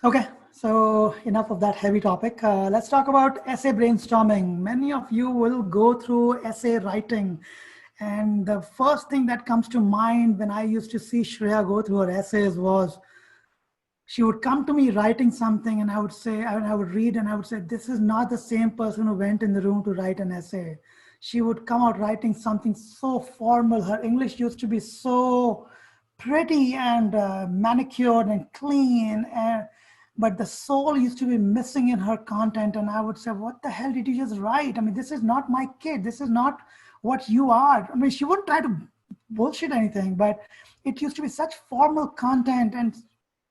Okay, so enough of that heavy topic. Let's talk about essay brainstorming. Many of you will go through essay writing. And the first thing that comes to mind when I used to see Shreya go through her essays was she would come to me writing something, and I would say, I would read and I would say, this is not the same person who went in the room to write an essay. She would come out writing something so formal. Her English used to be so pretty and manicured and clean, but the soul used to be missing in her content. And I would say, what the hell did you just write? I mean, this is not my kid. This is not what you are. I mean, she wouldn't try to bullshit anything, but it used to be such formal content, and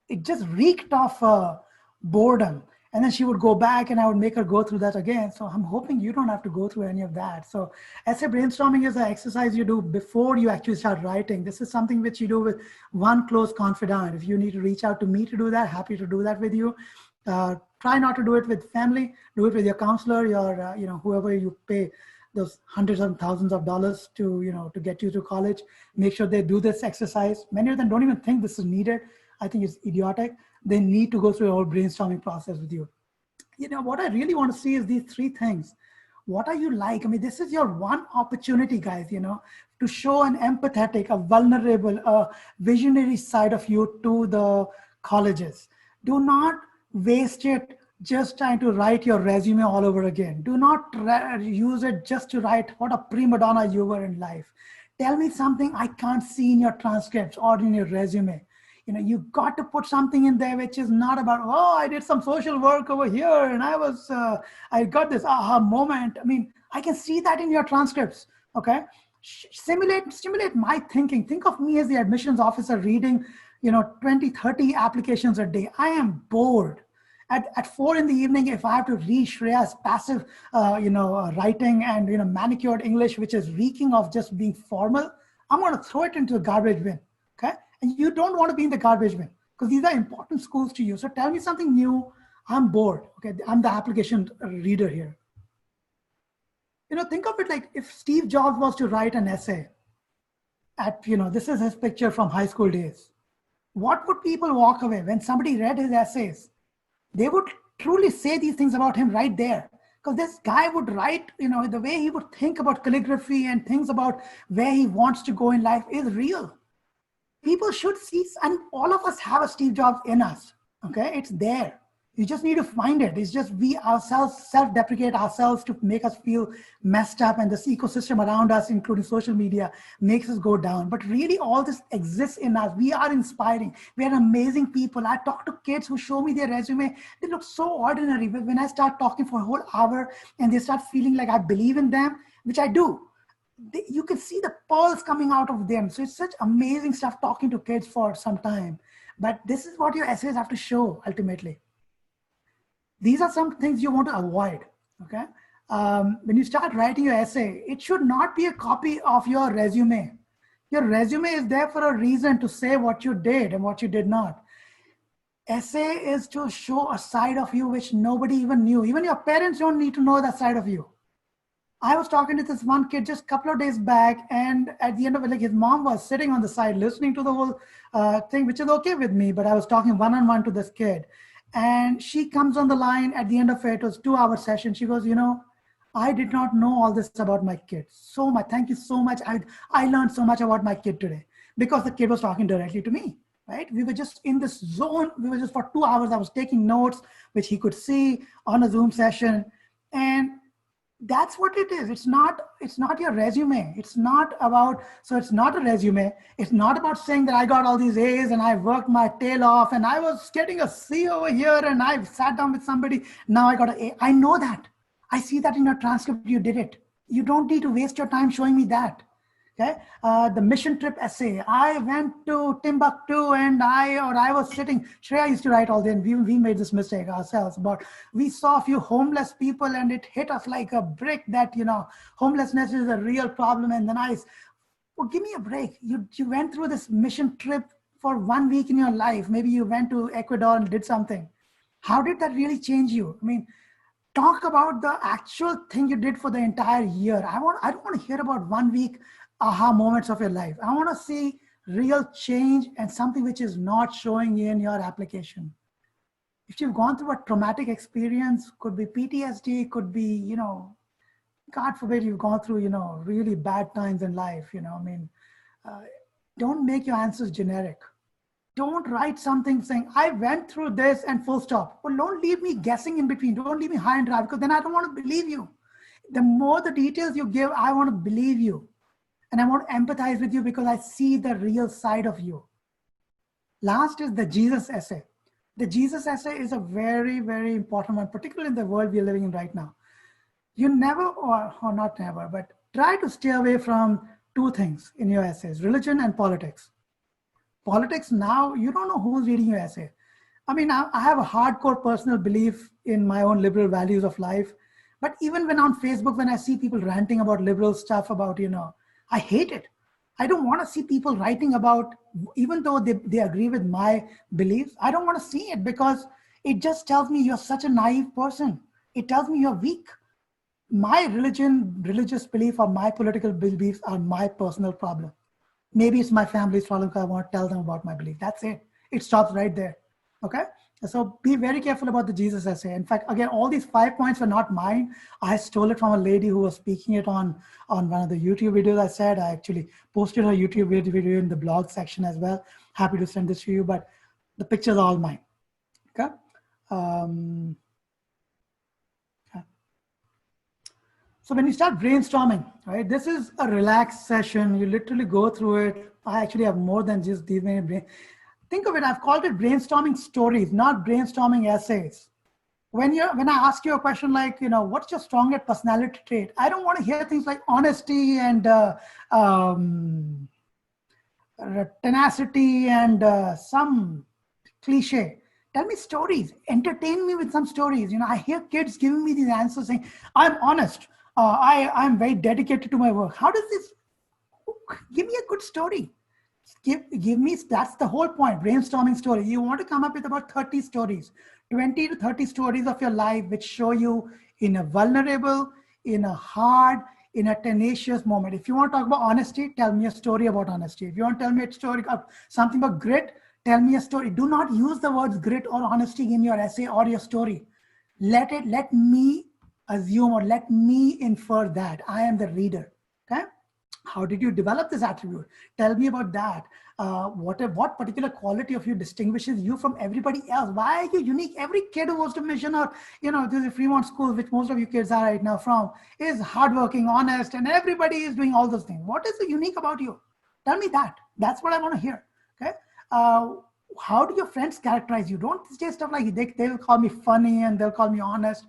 it just reeked of boredom. And then she would go back and I would make her go through that again. So I'm hoping you don't have to go through any of that. So essay brainstorming is an exercise you do before you actually start writing. This is something which you do with one close confidant. If you need to reach out to me to do that, happy to do that with you. Try not to do it with family. Do it with your counselor, your whoever you pay those hundreds and thousands of dollars to get you to college. Make sure they do this exercise. Many of them don't even think this is needed. I think it's idiotic. They need to go through a whole brainstorming process with you. What I really want to see is these three things. What are you like? I mean, this is your one opportunity, guys, to show an empathetic, a vulnerable, a visionary side of you to the colleges. Do not waste it just trying to write your resume all over again. Do not use it just to write what a prima donna you were in life. Tell me something I can't see in your transcripts or in your resume. You got to put something in there which is not about, oh, I did some social work over here and I got this aha moment. I mean, I can see that in your transcripts, okay? Stimulate my thinking. Think of me as the admissions officer reading, 20, 30 applications a day. I am bored. At 4 in the evening, if I have to read Shreya's passive, writing and, manicured English, which is reeking of just being formal, I'm going to throw it into the garbage bin, okay? And you don't want to be in the garbage bin because these are important schools to you. So tell me something new. I'm bored. Okay, I'm the application reader here. Think of it like if Steve Jobs was to write an essay this is his picture from high school days. What would people walk away when somebody read his essays? They would truly say these things about him right there. Because this guy would write, the way he would think about calligraphy and things about where he wants to go in life is real. People should see, and all of us have a Steve Jobs in us, okay? It's there. You just need to find it. It's just we ourselves self-deprecate ourselves to make us feel messed up, and this ecosystem around us, including social media, makes us go down. But really all this exists in us. We are inspiring. We are amazing people. I talk to kids who show me their resume. They look so ordinary. But when I start talking for a whole hour and they start feeling like I believe in them, which I do, you can see the pearls coming out of them. So it's such amazing stuff talking to kids for some time. But this is what your essays have to show ultimately. These are some things you want to avoid, okay? When you start writing your essay, it should not be a copy of your resume. Your resume is there for a reason to say what you did and what you did not. Essay is to show a side of you which nobody even knew. Even your parents don't need to know that side of you. I was talking to this one kid just a couple of days back, and at the end of it, like his mom was sitting on the side listening to the whole thing, which is okay with me, but I was talking one-on-one to this kid. And she comes on the line at the end of it. It was a 2-hour session. She goes, I did not know all this about my kid. So much. Thank you so much. I learned so much about my kid today because the kid was talking directly to me, right? We were just in this zone. We were just for 2 hours. I was taking notes, which he could see on a Zoom session. And that's what it is. It's not your resume. It's not a resume. It's not about saying that I got all these A's and I worked my tail off and I was getting a C over here and I sat down with somebody. Now I got an A. I know that. I see that in your transcript. You did it. You don't need to waste your time showing me that. Okay, the mission trip essay. I went to Timbuktu and I was sitting. Shreya used to write all that. We made this mistake ourselves. But we saw a few homeless people and it hit us like a brick that homelessness is a real problem. And then well, give me a break. You went through this mission trip for 1 week in your life. Maybe you went to Ecuador and did something. How did that really change you? I mean, talk about the actual thing you did for the entire year. I don't want to hear about 1 week aha moments of your life. I want to see real change and something which is not showing in your application. if you've gone through a traumatic experience, could be PTSD, could be, God forbid you've gone through, really bad times in life, uh, don't make your answers generic. Don't write something saying, I went through this and full stop. Well, don't leave me guessing in between. Don't leave me high and dry, because then I don't want to believe you. The more the details you give, I want to believe you. And I want to empathize with you because I see the real side of you. Last is the Jesus essay. The Jesus essay is a very, very important one, particularly in the world we are living in right now. You never, or not never, but try to stay away from two things in your essays: religion and politics. Politics now, you don't know who's reading your essay. I mean, I have a hardcore personal belief in my own liberal values of life. But even when on Facebook, when I see people ranting about liberal stuff about, I hate it. I don't want to see people writing about, even though they agree with my beliefs, I don't want to see it, because it just tells me you're such a naive person. It tells me you're weak. My religious belief, or my political beliefs are my personal problem. Maybe it's my family's problem because I want to tell them about my belief. That's it. It stops right there. Okay? So be very careful about the Jesus essay. In fact, again, all these 5 points were not mine. I stole it from a lady who was speaking it on one of the YouTube videos I said. I actually posted her YouTube video in the blog section as well. Happy to send this to you, but the pictures are all mine. Okay? So when you start brainstorming, right, this is a relaxed session. You literally go through it. I actually have more than just these many. Think of it, I've called it brainstorming stories, not brainstorming essays. When I ask you a question like, what's your strongest personality trait? I don't want to hear things like honesty and tenacity and some cliche. Tell me stories. Entertain me with some stories. I hear kids giving me these answers saying, I'm honest. I'm very dedicated to my work. How does this? Give me a good story. Give me, that's the whole point. Brainstorming story. You want to come up with about 30 stories, 20 to 30 stories of your life, which show you in a vulnerable, in a hard, in a tenacious moment. If you want to talk about honesty, tell me a story about honesty. If you want to tell me a story of something about grit, tell me a story. Do not use the words grit or honesty in your essay or your story. Let me assume, or let me infer that I am the reader. Okay? How did you develop this attribute? Tell me about that. What particular quality of you distinguishes you from everybody else? Why are you unique? Every kid who goes to mission, or there's a Fremont school, which most of you kids are right now from, is hardworking, honest, and everybody is doing all those things. What is so unique about you? Tell me that. That's what I want to hear. Okay. How do your friends characterize you? Don't say stuff like they'll call me funny and they'll call me honest.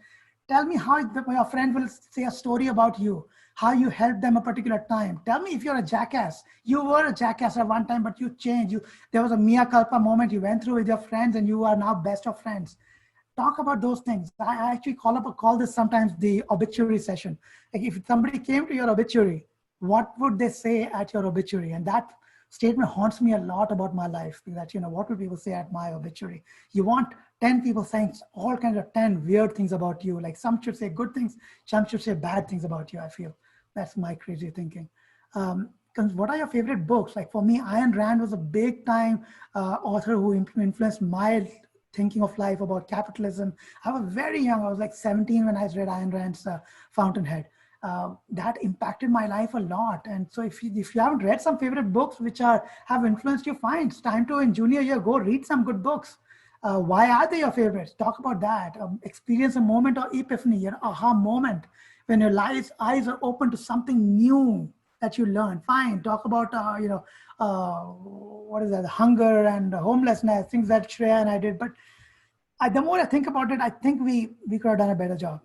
Tell me how your friend will say a story about you, how you helped them a particular time. Tell me if you're a jackass. You were a jackass at one time, but you changed. There was a mea culpa moment you went through with your friends, and you are now best of friends. Talk about those things. I actually call this sometimes the obituary session. Like, if somebody came to your obituary, what would they say at your obituary? And that statement haunts me a lot about my life. That, what will people say at my obituary? You want 10 people saying all kinds of 10 weird things about you. Like, some should say good things, some should say bad things about you, I feel. That's my crazy thinking. What are your favorite books? Like, for me, Ayn Rand was a big time author who influenced my thinking of life about capitalism. I was very young. I was like 17 when I read Ayn Rand's Fountainhead. That impacted my life a lot. And so if you haven't read some favorite books which have influenced you, fine. It's time to, in junior year, go read some good books. Why are they your favorites? Talk about that. Experience a moment of epiphany, an aha moment, when your eyes are open to something new that you learn. Fine. Talk about, what is that? Hunger and homelessness, things that Shreya and I did. But the more I think about it, I think we could have done a better job.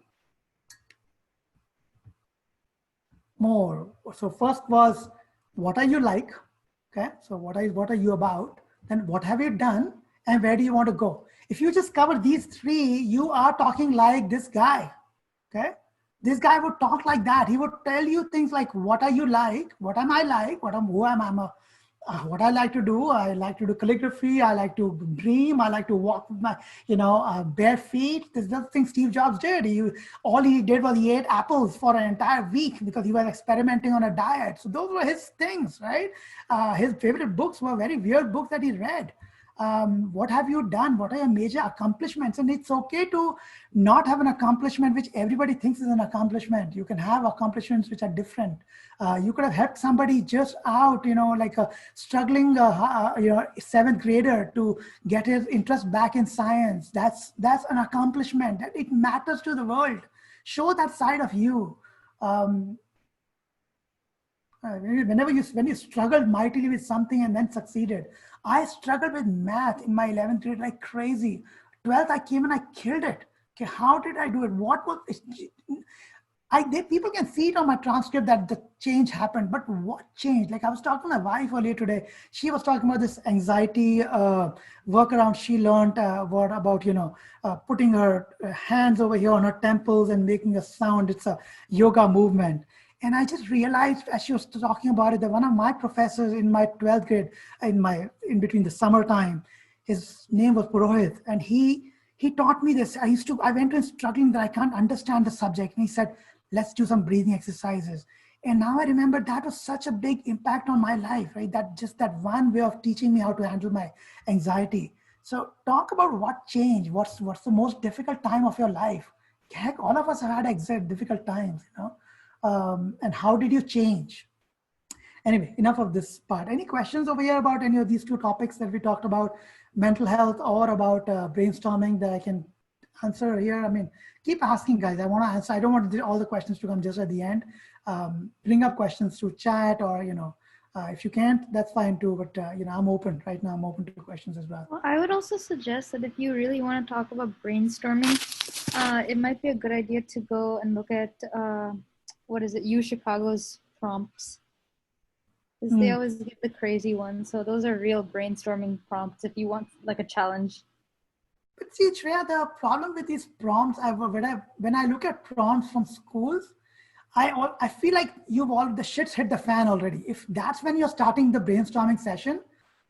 More. So first was, what are you like? Okay. So what are you about? Then what have you done? And where do you want to go? If you just cover these three, you are talking like this guy. Okay. This guy would talk like that. He would tell you things like, what are you like? What am I like? Who am I? What I like to do. I like to do calligraphy. I like to dream. I like to walk with my, bare feet. There's the thing Steve Jobs did. All he did was he ate apples for an entire week because he was experimenting on a diet. So those were his things, right? His favorite books were very weird books that he read. What have you done? What are your major accomplishments? And it's okay to not have an accomplishment which everybody thinks is an accomplishment. You can have accomplishments which are different. You could have helped somebody just out, like a struggling, seventh grader to get his interest back in science. That's an accomplishment. That it matters to the world. Show that side of you. When you struggled mightily with something and then succeeded. I struggled with math in my 11th grade like crazy. 12th, I came and I killed it. Okay, how did I do it? What was people can see it on my transcript that the change happened, but what changed? Like I was talking to my wife earlier today. She was talking about this anxiety workaround she learned about putting her hands over here on her temples and making a sound. It's a yoga movement. And I just realized as she was talking about it that one of my professors in my 12th grade, in between the summertime, his name was Purohit, and he taught me this. I went to struggling that I can't understand the subject, and he said, let's do some breathing exercises. And now I remember that was such a big impact on my life, right? That one way of teaching me how to handle my anxiety. So talk about what changed. What's the most difficult time of your life? Heck, all of us have had difficult times, and how did you change? Anyway, enough of this part. Any questions over here about any of these two topics that we talked about, mental health or about brainstorming, that I can answer here? I mean, keep asking, guys. I want to answer. I don't want all the questions to come just at the end. Bring up questions through chat, or if you can't, that's fine too. But I'm open right now. I'm open to questions as well. Well, I would also suggest that if you really want to talk about brainstorming, it might be a good idea to go and look at U Chicago's prompts. Because they always give the crazy ones. So those are real brainstorming prompts if you want like a challenge. But see, Shreya, the problem with these prompts, when I look at prompts from schools, I feel like the shit's hit the fan already. If that's when you're starting the brainstorming session,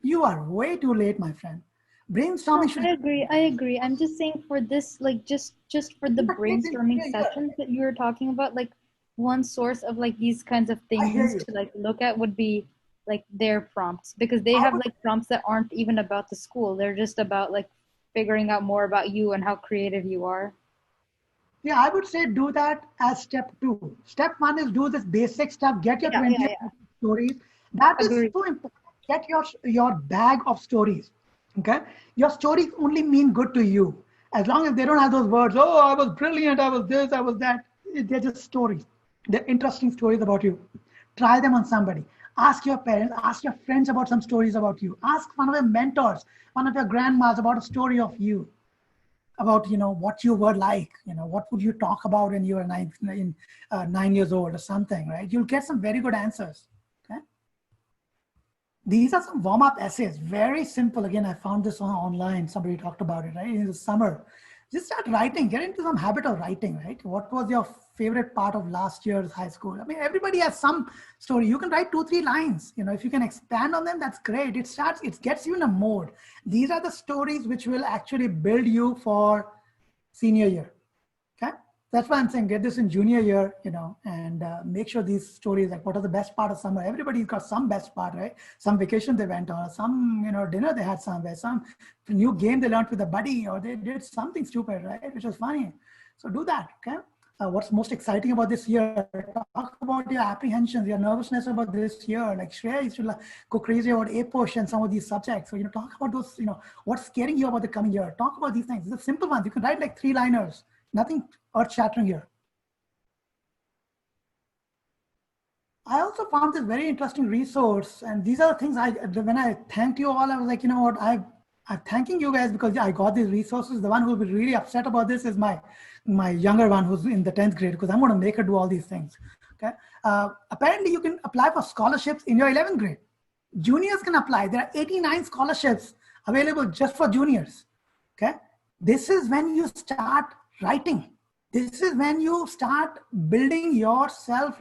you are way too late, my friend. Brainstorming. I agree. I'm just saying for this, like just for the brainstorming sessions that you were talking about, like one source of like these kinds of things to like look at would be like their prompts, because they have like prompts that aren't even about the school. They're just about like figuring out more about you and how creative you are. Yeah, I would say do that as step 2. Step 1 is do this basic stuff. Get your 20 stories. That is so important. Get your bag of stories. Okay, your stories only mean good to you as long as they don't have those words. Oh, I was brilliant. I was this. I was that. They're just stories. They're interesting stories about you. Try them on somebody. Ask your parents, ask your friends about some stories about you. Ask one of your mentors, one of your grandmas about a story of you, about what you were like. What would you talk about when you were 9 years old or something, right? You'll get some very good answers. Okay. These are some warm-up essays, very simple. Again, I found this online. Somebody talked about it, right? In the summer. Just start writing, get into some habit of writing, right? What was your favorite part of last year's high school? I mean, everybody has some story. You can write 2-3 lines. If you can expand on them, that's great. It gets you in a mode. These are the stories which will actually build you for senior year. Okay. That's why I'm saying get this in junior year, and make sure these stories, like what are the best part of summer? Everybody's got some best part, right? Some vacation they went on, some, dinner they had somewhere, some new game they learned with a buddy, or they did something stupid, right? Which was funny. So do that, okay? What's most exciting about this year? Talk about your apprehensions, your nervousness about this year. Like Shreya used to go crazy about APUSH and some of these subjects. So, talk about those, what's scaring you about the coming year. Talk about these things. It's a simple ones. You can write like 3-liners. Nothing earth-shattering here. I also found this very interesting resource, and these are the things when I thanked you all, I was like, you know what, I'm thanking you guys because I got these resources. The one who will be really upset about this is my younger one who's in the 10th grade, because I'm going to make her do all these things. Okay. Apparently, you can apply for scholarships in your 11th grade. Juniors can apply. There are 89 scholarships available just for juniors. Okay. This is when you start writing. This is when you start building yourself,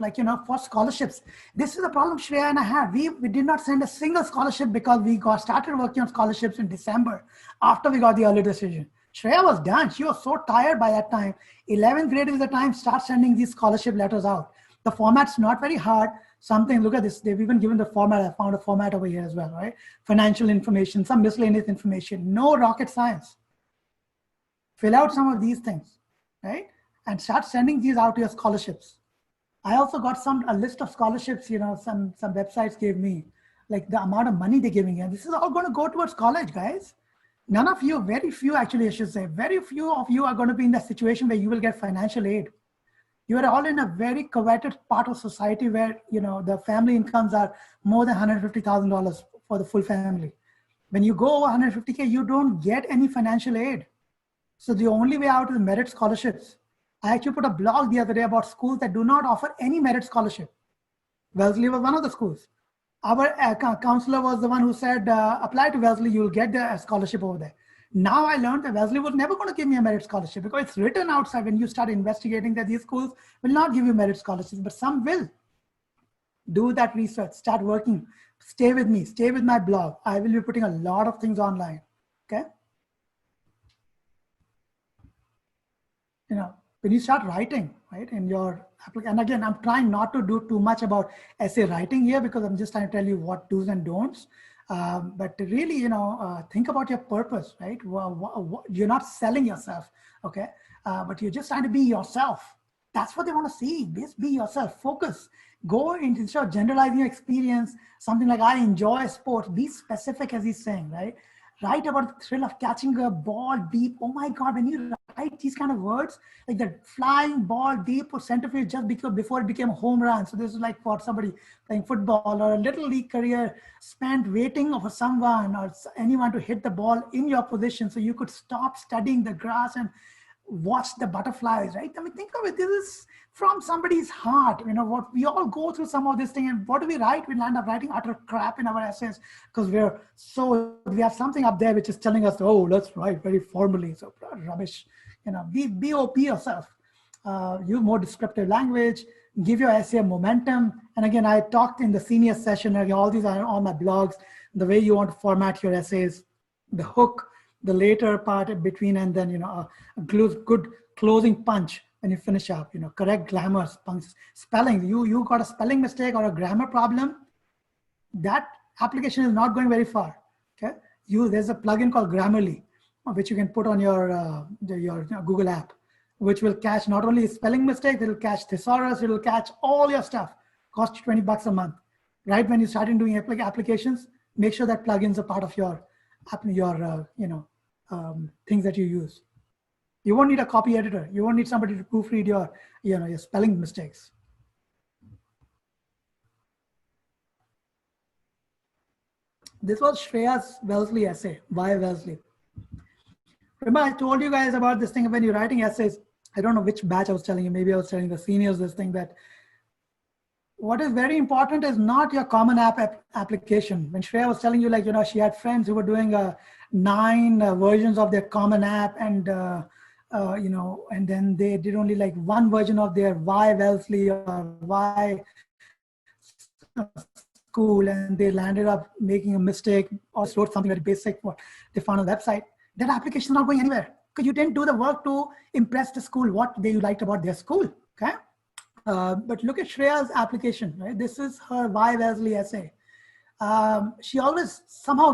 for scholarships. This is the problem Shreya and I had. We did not send a single scholarship because we started working on scholarships in December after we got the early decision. Shreya was done. She was so tired by that time. 11th grade is the time, start sending these scholarship letters out. The format's not very hard. something, look at this, they've even given the format, I found a format over here as well, right? Financial information, some miscellaneous information, no rocket science. Fill out some of these things, right? And start sending these out to your scholarships. I also got a list of scholarships, some websites gave me, like the amount of money they're giving. And this is all going to go towards college, guys. None of you, very few actually, I should say, very few of you are going to be in that situation where you will get financial aid. You are all in a very coveted part of society where, the family incomes are more than $150,000 for the full family. When you go over 150K, you don't get any financial aid. So the only way out is merit scholarships. I actually put a blog the other day about schools that do not offer any merit scholarship. Wellesley was one of the schools. Our counselor was the one who said, apply to Wellesley, you'll get the scholarship over there. Now I learned that Wellesley was never going to give me a merit scholarship because it's written outside when you start investigating that these schools will not give you merit scholarships, but some will. Do that research, start working, stay with me, stay with my blog. I will be putting a lot of things online, okay? When you start writing, right, in your application, and again, I'm trying not to do too much about essay writing here because I'm just trying to tell you what do's and don'ts. But really, think about your purpose, right? You're not selling yourself, okay? But you're just trying to be yourself. That's what they want to see. Just be yourself. Focus. Go into, instead of generalizing your experience, something like I enjoy sports. Be specific, as he's saying, right? Write about the thrill of catching a ball deep. Oh my God, when you write these kind of words, like the flying ball deep or center field just before it became a home run. So this is like for somebody playing football or a little league career spent waiting for someone or anyone to hit the ball in your position so you could stop studying the grass and watch the butterflies, right? I mean, think of it. This is from somebody's heart. What we all go through some of this thing, and what do we write? We land up writing utter crap in our essays because we have something up there which is telling us, oh, let's write very formally. So rubbish. Be yourself. Use more descriptive language. Give your essay momentum. And again, I talked in the senior session. All these are on my blogs. The way you want to format your essays, the hook, the later part in between, and then a good closing punch when you finish up. Correct grammar, spelling. You got a spelling mistake or a grammar problem, that application is not going very far. Okay, there's a plugin called Grammarly, which you can put on your Google app, which will catch not only spelling mistakes, it'll catch thesaurus, it'll catch all your stuff. Cost you $20 a month. Right when you start doing applications, make sure that plugins are part of your things that you use. You won't need a copy editor. You won't need somebody to proofread your spelling mistakes. This was Shreya's Wellesley essay. Why Wellesley? Remember, I told you guys about this thing when you're writing essays. I don't know which batch I was telling you. Maybe I was telling the seniors this thing, that what is very important is not your common app application. When Shreya was telling you, she had friends who were doing 9 versions of their common app, and and then they did only like one version of their why Wellesley or why school, and they landed up making a mistake or wrote something very basic what they found on the website. That application is not going anywhere because you didn't do the work to impress the school what they liked about their school. Okay. But look at Shreya's application, right? This is her why Wellesley essay. She always somehow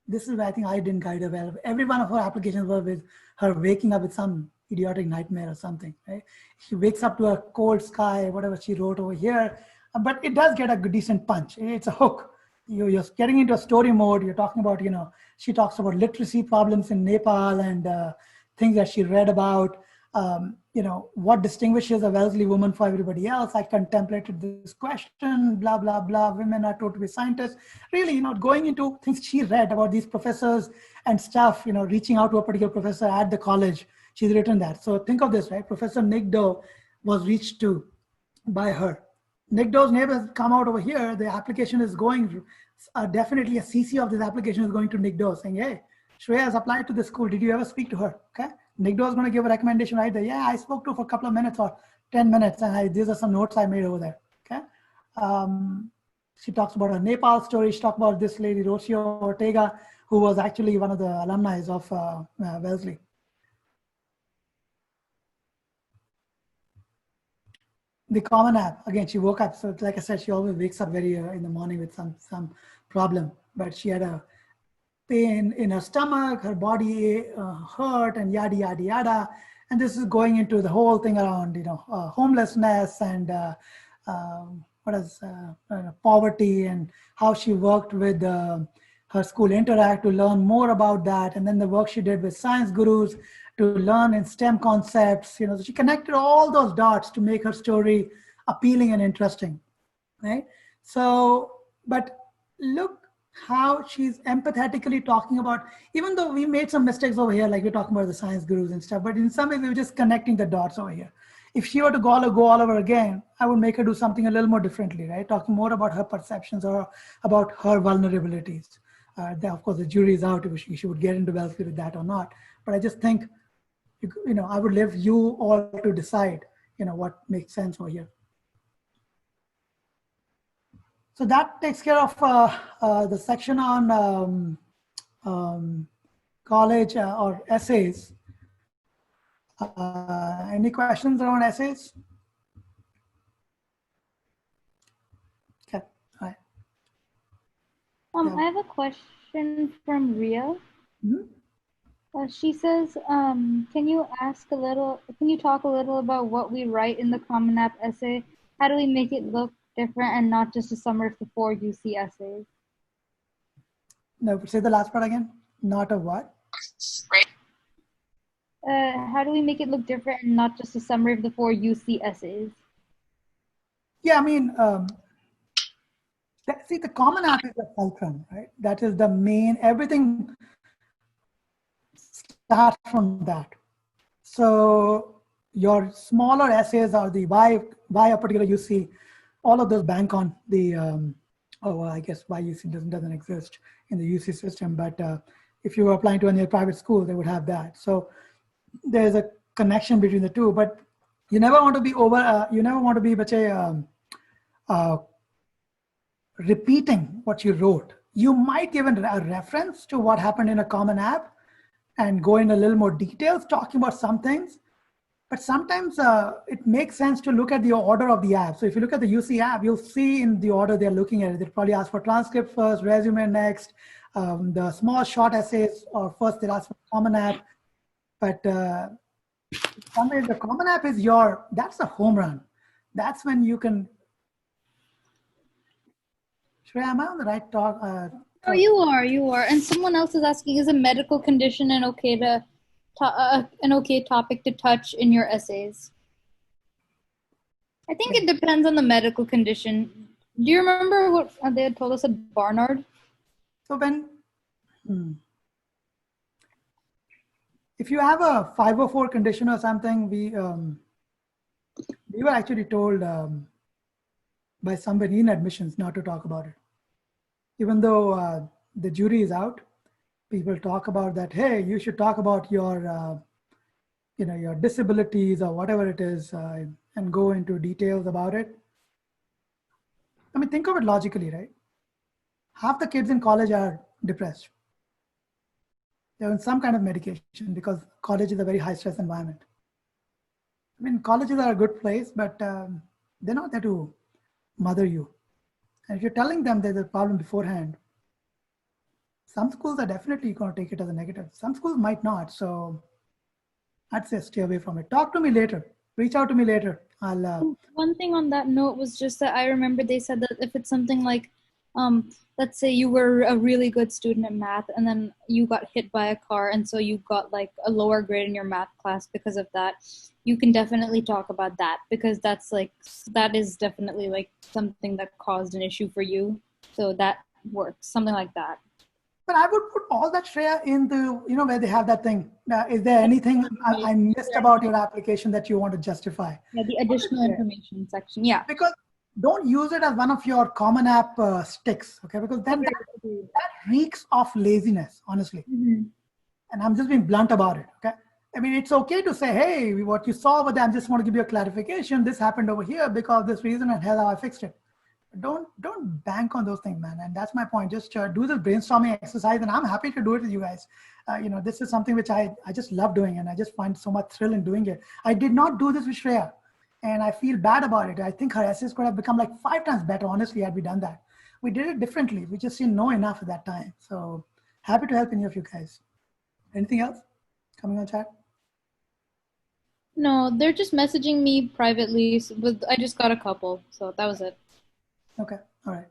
this is where I think I didn't guide her well. Every one of her applications were with her waking up with some idiotic nightmare or something, right? She wakes up to a cold sky, whatever she wrote over here, but it does get a decent punch. It's a hook. You're getting into a story mode. You're talking about, she talks about literacy problems in Nepal and things that she read about. What distinguishes a Wellesley woman for everybody else. I contemplated this question, blah, blah, blah. Women are taught to be scientists. Really, going into things she read about these professors and stuff, reaching out to a particular professor at the college. She's written that. So think of this, right? Professor Nick Doe was reached to by her. Nick Doe's name has come out over here. The application is going, definitely a CC of this application is going to Nick Doe saying, hey, Shreya has applied to this school. Did you ever speak to her? Okay. Nick Doe is going to give a recommendation right there. Yeah, I spoke to her for a couple of minutes or 10 minutes, and these are some notes I made over there. Okay. She talks about her Nepal story. She talks about this lady, Rocio Ortega, who was actually one of the alumni of Wellesley. the common app. Again, she woke up. So like I said, she always wakes up very in the morning with some problem. But she had a pain in her stomach, her body hurt, and yada yada yada. And this is going into the whole thing around homelessness and what is poverty, and how she worked with her school interact to learn more about that, and then the work she did with science gurus to learn in STEM concepts. So she connected all those dots to make her story appealing and interesting, right? So, but look how she's empathetically talking about, even though we made some mistakes over here, like we're talking about the science gurus and stuff, but in some ways we were just connecting the dots over here. If she were to go all over again, I would make her do something a little more differently, right? Talking more about her perceptions or about her vulnerabilities. Of course, the jury is out if she would get into Wellfield with that or not. But I just think, I would leave you all to decide, what makes sense over here. So that takes care of the section on college or essays. Any questions around essays? Okay, all right. I have a question from Ria. Mm-hmm. She says, can you talk a little about what we write in the Common App essay? How do we make it look different and not just a summary of the 4 UC essays? No, say the last part again. Not a what? Right. How do we make it look different and not just a summary of the 4 UC essays? Yeah, I mean, see, the Common App is the fulcrum, right? That is the main, everything starts from that. So your smaller essays are the why a particular UC, all of those bank on the, I guess why UC doesn't exist in the UC system, but if you were applying to any private school, they would have that. So there's a connection between the two, but you never want to be repeating what you wrote. You might give a reference to what happened in a Common App and go in a little more details, talking about some things. But sometimes it makes sense to look at the order of the app. So if you look at the UC app, you'll see in the order they're looking at it. They'll probably ask for transcript first, resume next, the small short essays, or first they'll ask for Common App. But sometimes the Common App is that's a home run. That's when you can. Shreya, am I on the right talk? Oh, you are. And someone else is asking, is a medical condition an okay topic to touch in your essays? I think it depends on the medical condition. Do you remember what they had told us at Barnard? So if you have a 504 condition or something, we were actually told by somebody in admissions not to talk about it. Even though the jury is out, people talk about that, hey, you should talk about your your disabilities or whatever it is, and go into details about it. I mean, think of it logically, right? Half the kids in college are depressed. They're on some kind of medication because college is a very high stress environment. I mean, colleges are a good place, but they're not there to mother you. And if you're telling them there's a problem beforehand, some schools are definitely going to take it as a negative. Some schools might not. So I'd say stay away from it. Talk to me later. Reach out to me later. One thing on that note was just that I remember they said that if it's something like, let's say you were a really good student at math and then you got hit by a car and so you got like a lower grade in your math class because of that, you can definitely talk about that because that is definitely like something that caused an issue for you. So that works, something like that. But I would put all that, Shreya, in the, where they have that thing. Is there anything I missed about your application that you want to justify? Yeah, the additional information section. Yeah. Because don't use it as one of your Common App sticks, okay? Because then that reeks of laziness, honestly. Mm-hmm. And I'm just being blunt about it, okay? I mean, it's okay to say, hey, what you saw over there, I just want to give you a clarification. This happened over here because of this reason and here's how I fixed it. Don't bank on those things, man. And that's my point. Just do this brainstorming exercise, and I'm happy to do it with you guys. This is something which I just love doing, and I just find so much thrill in doing it. I did not do this with Shreya. and I feel bad about it. I think her essays could have become like 5 times better, honestly, had we done that. We did it differently. We just didn't know enough at that time. So happy to help any of you guys. Anything else coming on chat? No, they're just messaging me privately. With I just got a couple, so that was it. Okay, all right.